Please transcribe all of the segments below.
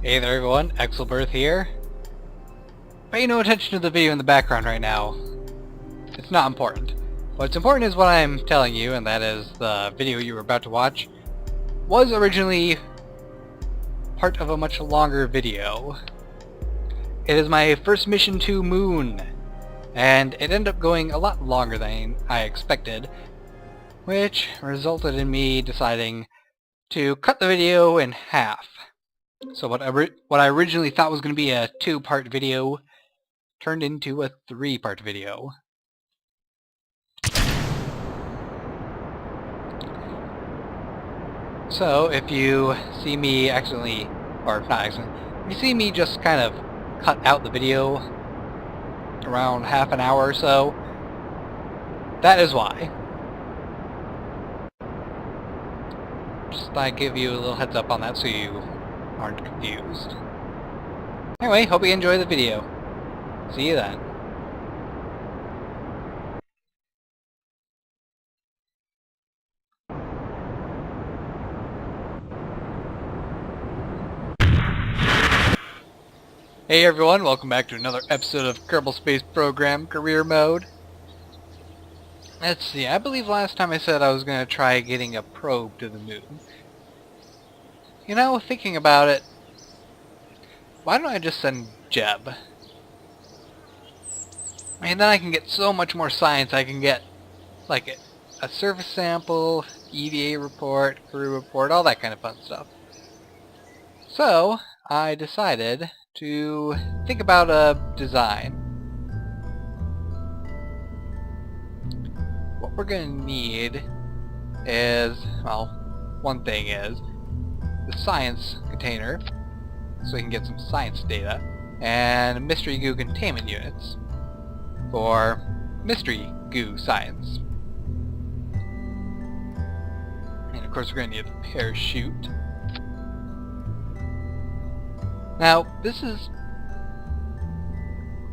Hey there everyone, Exelbirth here. Pay no attention to the video in the background right now. It's not important. What's important is what I'm telling you, and that is the video you were about to watch was originally part of a much longer video. It is my first mission to Moon, and it ended up going a lot longer than I expected, which resulted in me deciding to cut the video in half. So what I originally thought was going to be a 2-part video turned into a 3-part video. So if you see me accidentally, or not accidentally, if you see me just kind of cut out the video around half an hour or so, that is why. Just thought I'd give you a little heads up on that so you aren't confused. Anyway, hope you enjoy the video. See you then. Hey everyone, welcome back to another episode of Kerbal Space Program Career Mode. Let's see, I believe last time I said I was going to try getting a probe to the moon. You know, thinking about it, why don't I just send Jeb? I mean, then I can get so much more science. I can get, like, a surface sample, EVA report, crew report, all that kind of fun stuff. So, I decided to think about a design. What we're going to need is, well, one thing is the science container, so we can get some science data, and mystery goo containment units for mystery goo science. And of course we're going to need a parachute. Now, this is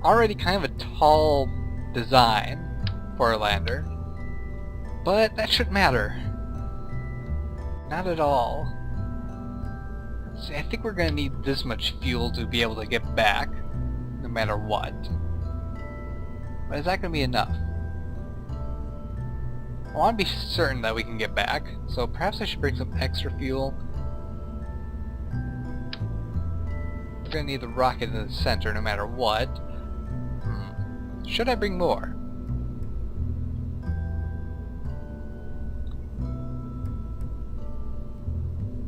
already kind of a tall design for a lander, but that shouldn't matter. Not at all. See, I think we're going to need this much fuel to be able to get back, no matter what. But is that going to be enough? I want to be certain that we can get back, so perhaps I should bring some extra fuel. We're going to need the rocket in the center no matter what. Should I bring more?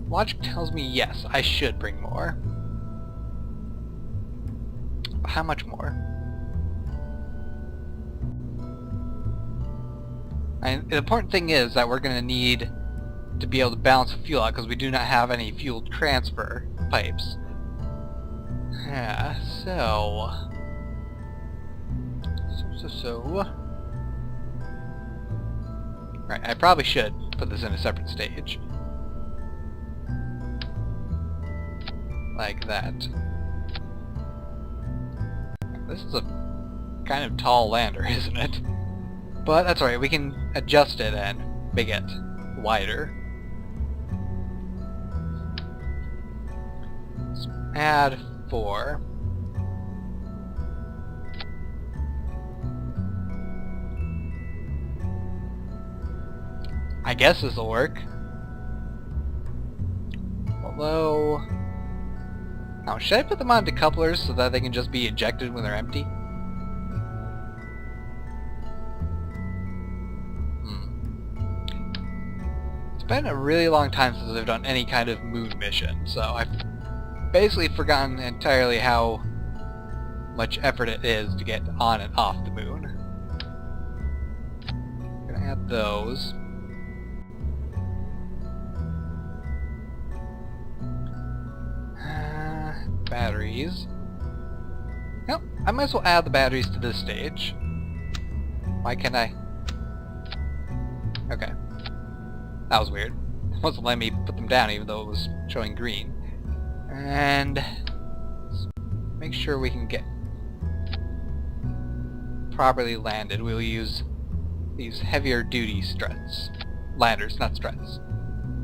Logic tells me yes, I should bring more. How much more? And the important thing is that we're going to need to be able to balance the fuel out because we do not have any fuel transfer pipes. Yeah, so... Right, I probably should put this in a separate stage. Like that. This is a kind of tall lander, isn't it? But that's alright, we can adjust it and make it wider. Let's add 4. I guess this will work. Although... Now, should I put them on decouplers so that they can just be ejected when they're empty? It's been a really long time since I've done any kind of moon mission, so I've basically forgotten entirely how much effort it is to get on and off the moon. I'm gonna add those. Batteries. Nope, I might as well add the batteries to this stage. Why can't I? Okay. That was weird. It wasn't letting me put them down even though it was showing green. And let's make sure we can get properly landed. We'll use these heavier duty struts. Landers, not struts.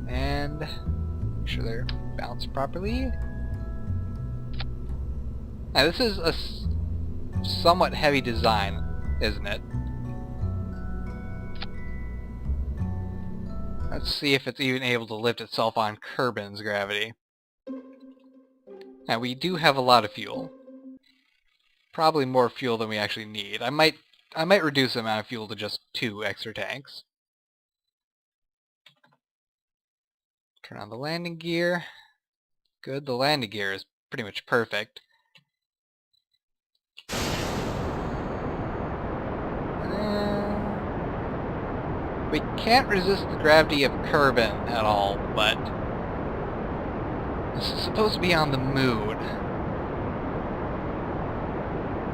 And make sure they're balanced properly. Now this is a somewhat heavy design, isn't it? Let's see if it's even able to lift itself on Kerbin's gravity. Now we do have a lot of fuel. Probably more fuel than we actually need. I might reduce the amount of fuel to just 2 extra tanks. Turn on the landing gear. Good, the landing gear is pretty much perfect. We can't resist the gravity of Kerbin at all, but this is supposed to be on the moon.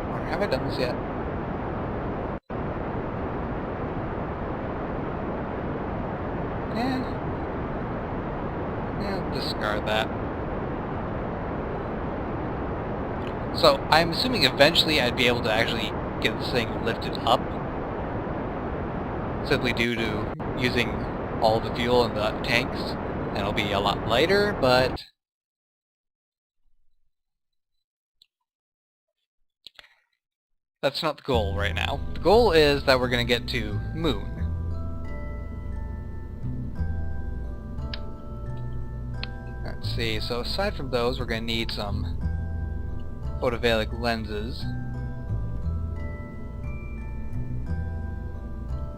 Or have I done this yet? Yeah, discard that. So, I'm assuming eventually I'd be able to actually get this thing lifted up. Simply due to using all the fuel in the tanks. And it'll be a lot lighter, but that's not the goal right now. The goal is that we're going to get to Moon. Let's see, so aside from those, we're going to need some photovoltaic lenses,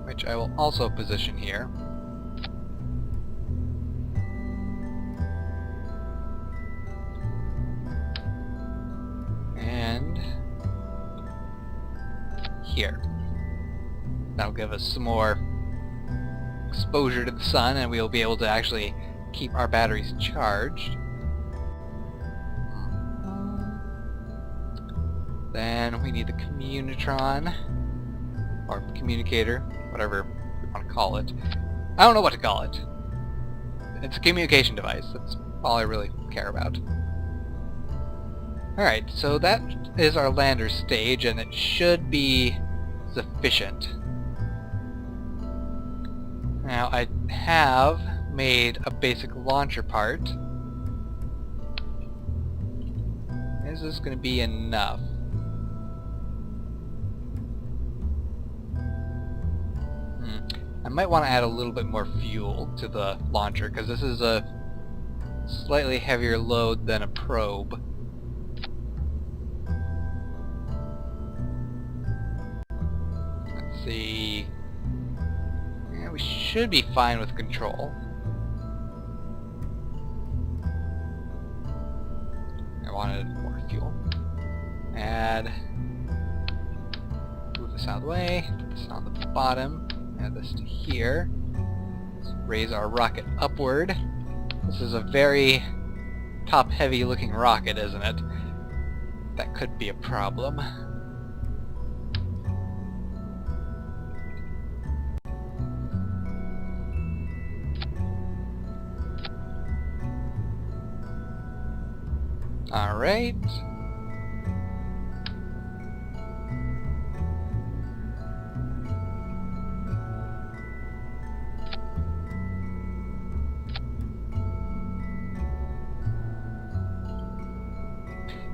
which I will also position here. And here. That'll give us some more exposure to the sun, and we'll be able to actually keep our batteries charged. Then we need the communitron, or communicator, whatever we want to call it. I don't know what to call it. It's a communication device. That's all I really care about. Alright, so that is our lander stage, and it should be sufficient. Now, I have made a basic launcher part. Is this going to be enough? I might want to add a little bit more fuel to the launcher, because this is a slightly heavier load than a probe. Let's see. Yeah, we should be fine with control. I wanted more fuel. Add. Move this out of the way. Put this on the bottom. Add this to here. Let's raise our rocket upward. This is a very top-heavy looking rocket, isn't it? That could be a problem. Alright.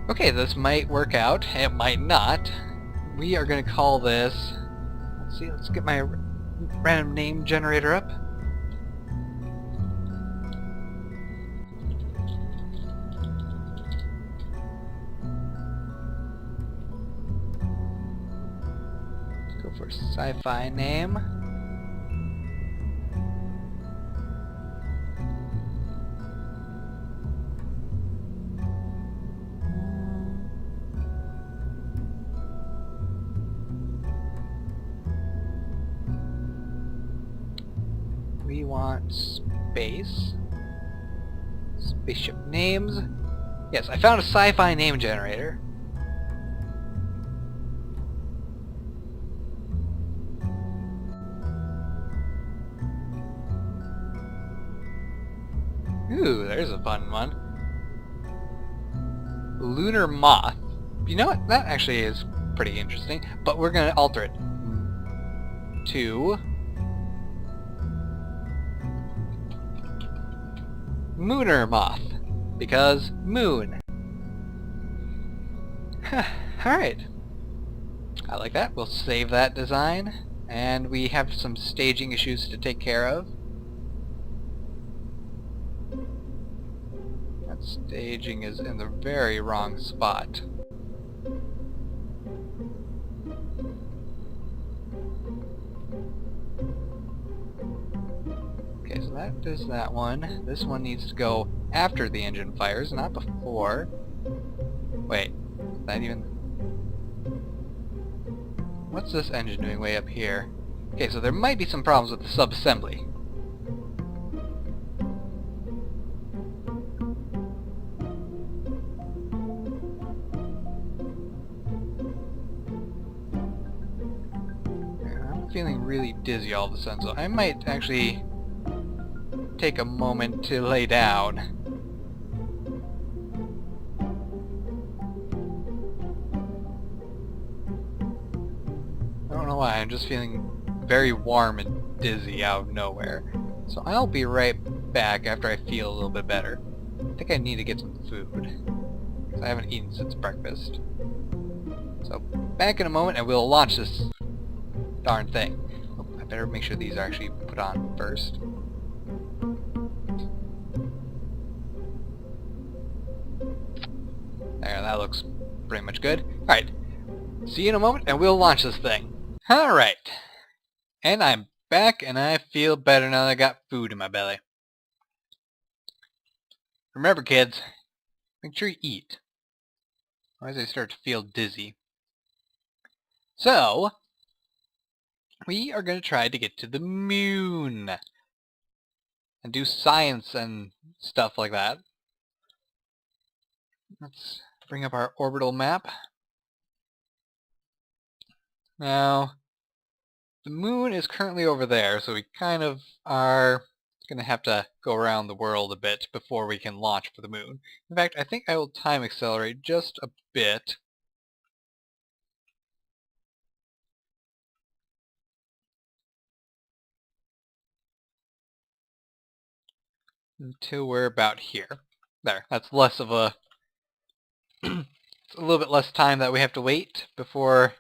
Okay, this might work out. It might not. We are going to call this... Let's see, let's get my random name generator up. Let's go for a sci-fi name. We want space. Spaceship names. Yes, I found a sci-fi name generator. Ooh, there's a fun one. Lunar Moth. You know what? That actually is pretty interesting. But we're going to alter it to Munar Moth, because moon. Alright. I like that. We'll save that design. And we have some staging issues to take care of. That staging is in the very wrong spot. Okay, so that does that one. This one needs to go after the engine fires, not before. Wait, is that even... What's this engine doing way up here? Okay, so there might be some problems with the sub-assembly. I'm feeling really dizzy all of a sudden, so I might actually take a moment to lay down. I don't know why, I'm just feeling very warm and dizzy out of nowhere. So I'll be right back after I feel a little bit better. I think I need to get some food, because I haven't eaten since breakfast. So back in a moment and we'll launch this darn thing. Oh, I better make sure these are actually put on first. There, that looks pretty much good. Alright, see you in a moment and we'll launch this thing. Alright, and I'm back and I feel better now that I got food in my belly. Remember kids, make sure you eat. Otherwise I start to feel dizzy. So, we are going to try to get to the moon. And do science and stuff like that. Let's bring up our orbital map. Now, the moon is currently over there, so we kind of are going to have to go around the world a bit before we can launch for the moon. In fact, I think I will time accelerate just a bit. Until we're about here. There, that's less of a... it's a little bit less time that we have to wait before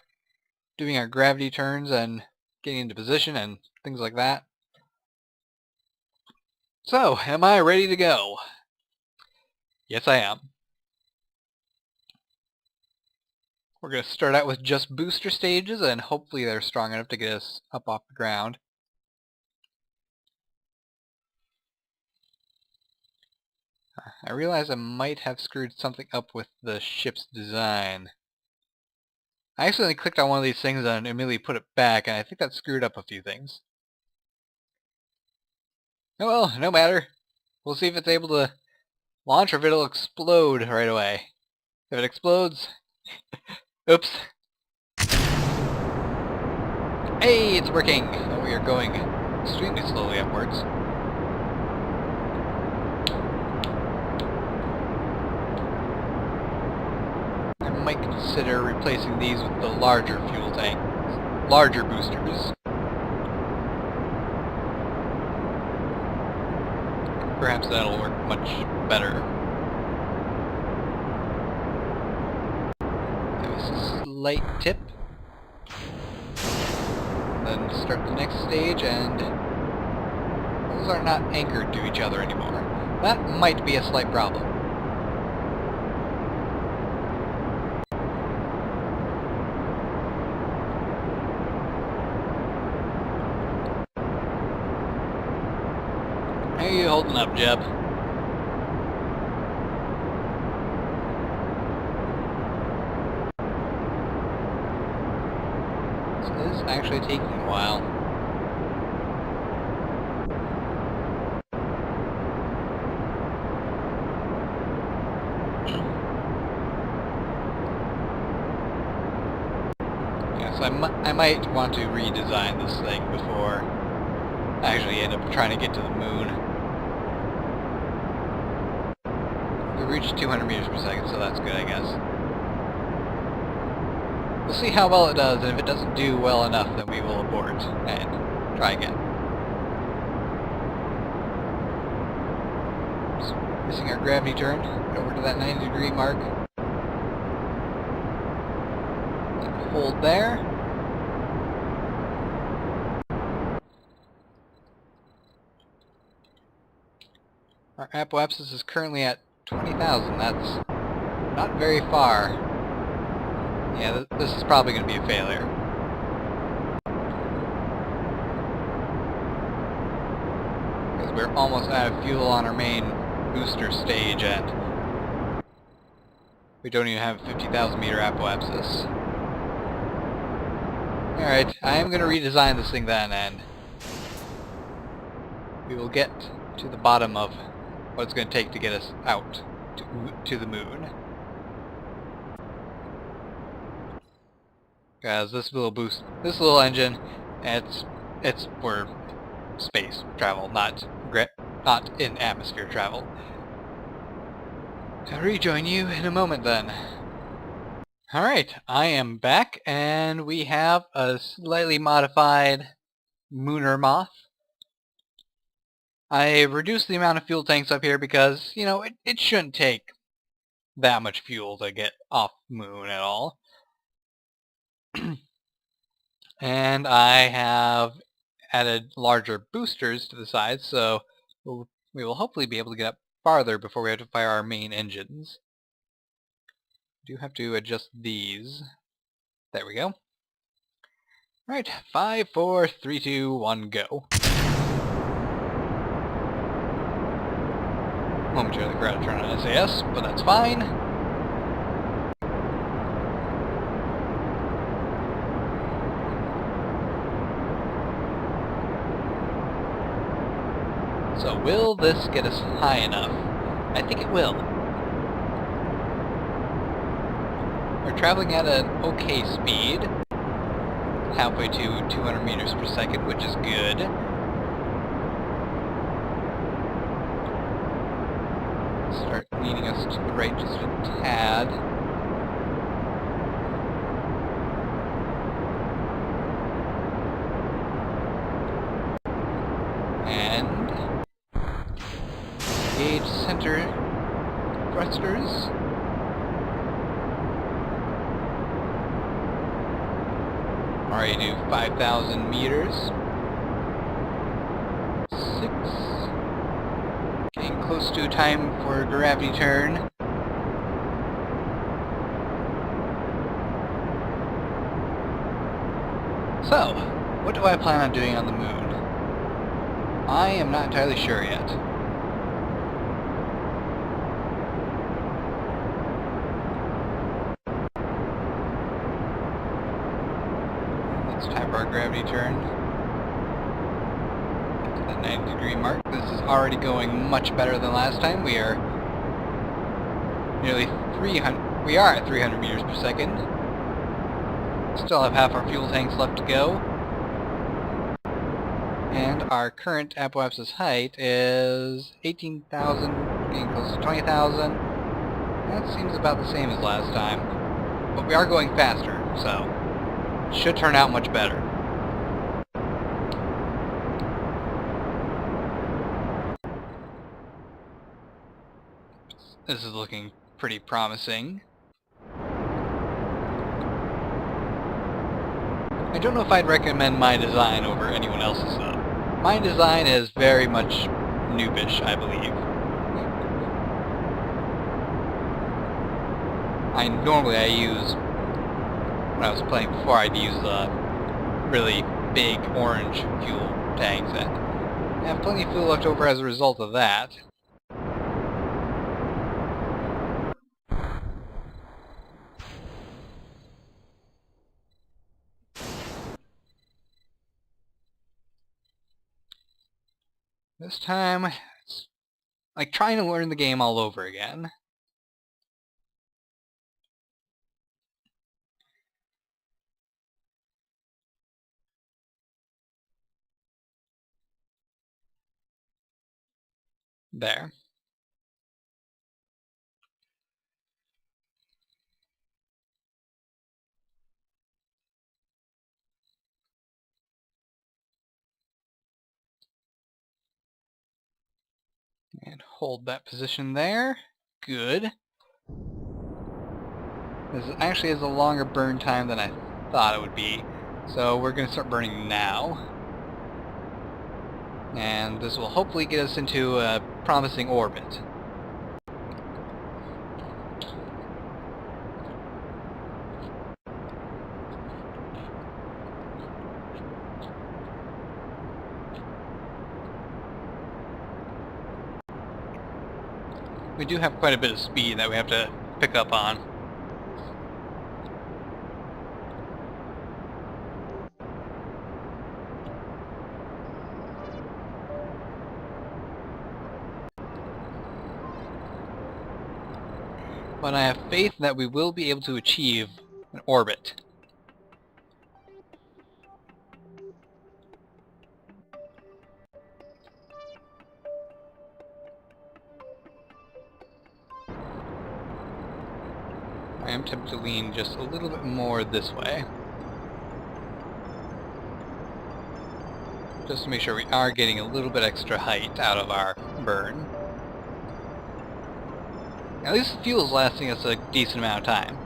doing our gravity turns and getting into position and things like that. So, am I ready to go? Yes, I am. We're going to start out with just booster stages, and hopefully they're strong enough to get us up off the ground. I realize I might have screwed something up with the ship's design. I accidentally clicked on one of these things and immediately put it back, and I think that screwed up a few things. Oh well, no matter. We'll see if it's able to launch or if it'll explode right away. If it explodes... Oops. Hey, it's working! Oh, we are going extremely slowly upwards. I might consider replacing these with the larger fuel tanks, larger boosters. Perhaps that'll work much better. Give us a slight tip. Then start the next stage, and those are not anchored to each other anymore. That might be a slight problem. How are you holding up, Jeb? This is actually taking a while. Yeah, so I might want to redesign this thing before I actually end up trying to get to the moon. We reached 200 meters per second, so that's good, I guess. We'll see how well it does, and if it doesn't do well enough, then we will abort and try again. Just missing our gravity turn. Get over to that 90-degree mark. hold there. Our apoapsis is currently at 20,000. That's not very far. Yeah, this is probably going to be a failure. Because we're almost out of fuel on our main booster stage, and we don't even have a 50,000 meter apoapsis. Alright, I am going to redesign this thing then, and we will get to the bottom of what it's going to take to get us out to the moon. Because this little engine, it's for space travel, not in atmosphere travel. I'll rejoin you in a moment then. Alright, I am back, and we have a slightly modified Munar Moth. I reduced the amount of fuel tanks up here because, you know, it shouldn't take that much fuel to get off moon at all. And I have added larger boosters to the sides, so we will hopefully be able to get up farther before we have to fire our main engines. I do have to adjust these. There we go. Right, 5, 4, 3, 2, 1, go. Momentarily forgot to turn on SAS, but that's fine. So will this get us high enough? I think it will. We're traveling at an okay speed, halfway to 200 meters per second, which is good. Start leaning us to the right just a tad. And engage center thrusters. Already do 5,000 meters. 6. Getting close to time for gravity turn. So, what do I plan on doing on the moon? I am not entirely sure yet. Let's time for our gravity turn. Get to the 90-degree mark. This is already going much better than last time. We are nearly 300. We are at 300 meters per second. Still have half our fuel tanks left to go. And our current apoapsis height is 18,000, getting close to 20,000. That seems about the same as last time. But we are going faster, so it should turn out much better. This is looking pretty promising. I don't know if I'd recommend my design over anyone else's though. My design is very much noobish, I believe. Normally I use, when I was playing before, I'd use really big orange fuel tanks, and I have plenty of fuel left over as a result of that. This time, it's like trying to learn the game all over again. There. And hold that position there. Good. This actually has a longer burn time than I thought it would be. So we're going to start burning now. And this will hopefully get us into a promising orbit. We do have quite a bit of speed that we have to pick up on. But I have faith that we will be able to achieve an orbit. I am tempted to lean just a little bit more this way. Just to make sure we are getting a little bit extra height out of our burn. At least the fuel is lasting us a decent amount of time.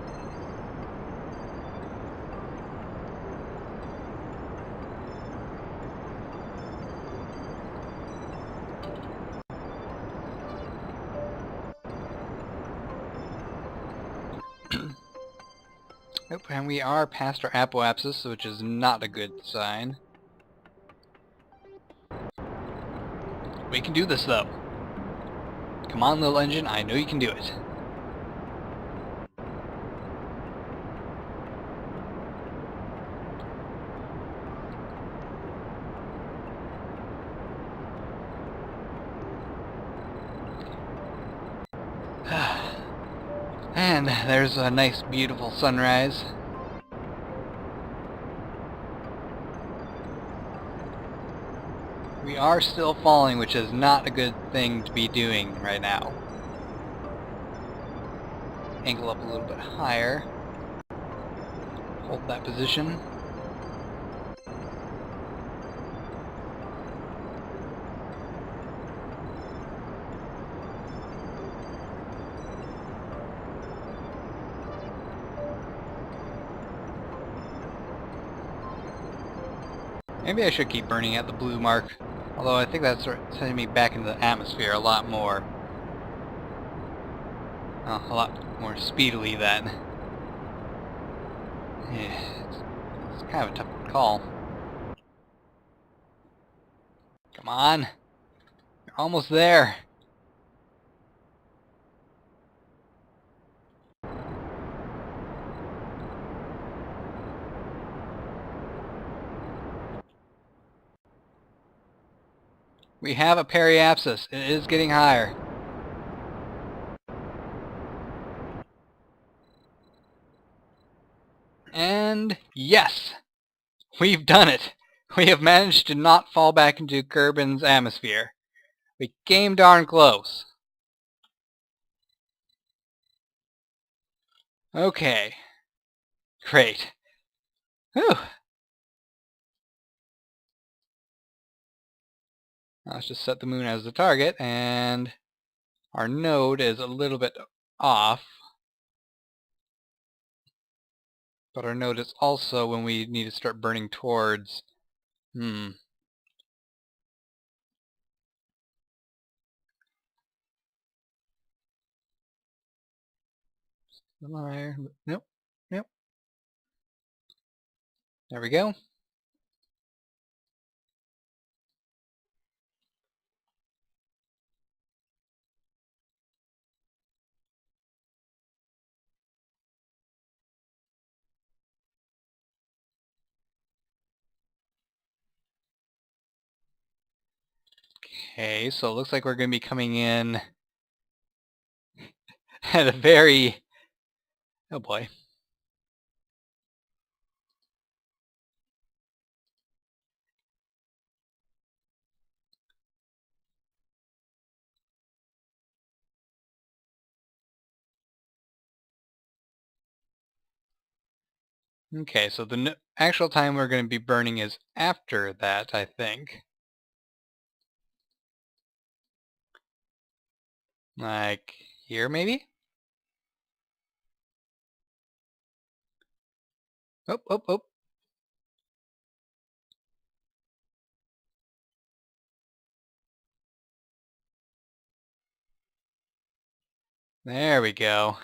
Nope, and we are past our apoapsis, which is not a good sign. We can do this though. Come on, little engine, I know you can do it. And there's a nice, beautiful sunrise. We are still falling, which is not a good thing to be doing right now. Angle up a little bit higher. Hold that position. Maybe I should keep burning at the blue mark, although I think that's sending me back into the atmosphere a lot more. Oh, a lot more speedily then. Yeah, it's kind of a tough call. Come on. You're almost there. We have a periapsis. It is getting higher. And yes! We've done it! We have managed to not fall back into Kerbin's atmosphere. We came darn close. Okay. Great. Whew. Now let's just set the moon as the target, and our node is a little bit off. But our node is also when we need to start burning towards... Nope. Nope. There we go. Okay, so it looks like we're going to be coming in at a very... Oh boy. Okay, so the actual time we're going to be burning is after that, I think. Like here, maybe? Oh, oh, oh. There we go.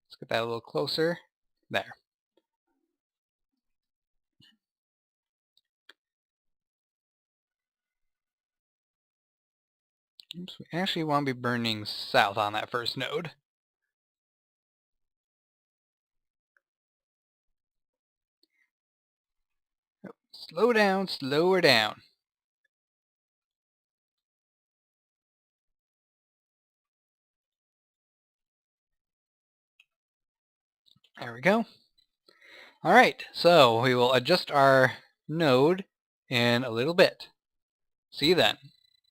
Let's get that a little closer. There. Oops, we actually want to be burning south on that first node. Oh, slow down, slow her down. There we go. Alright, so we will adjust our node in a little bit. See you then.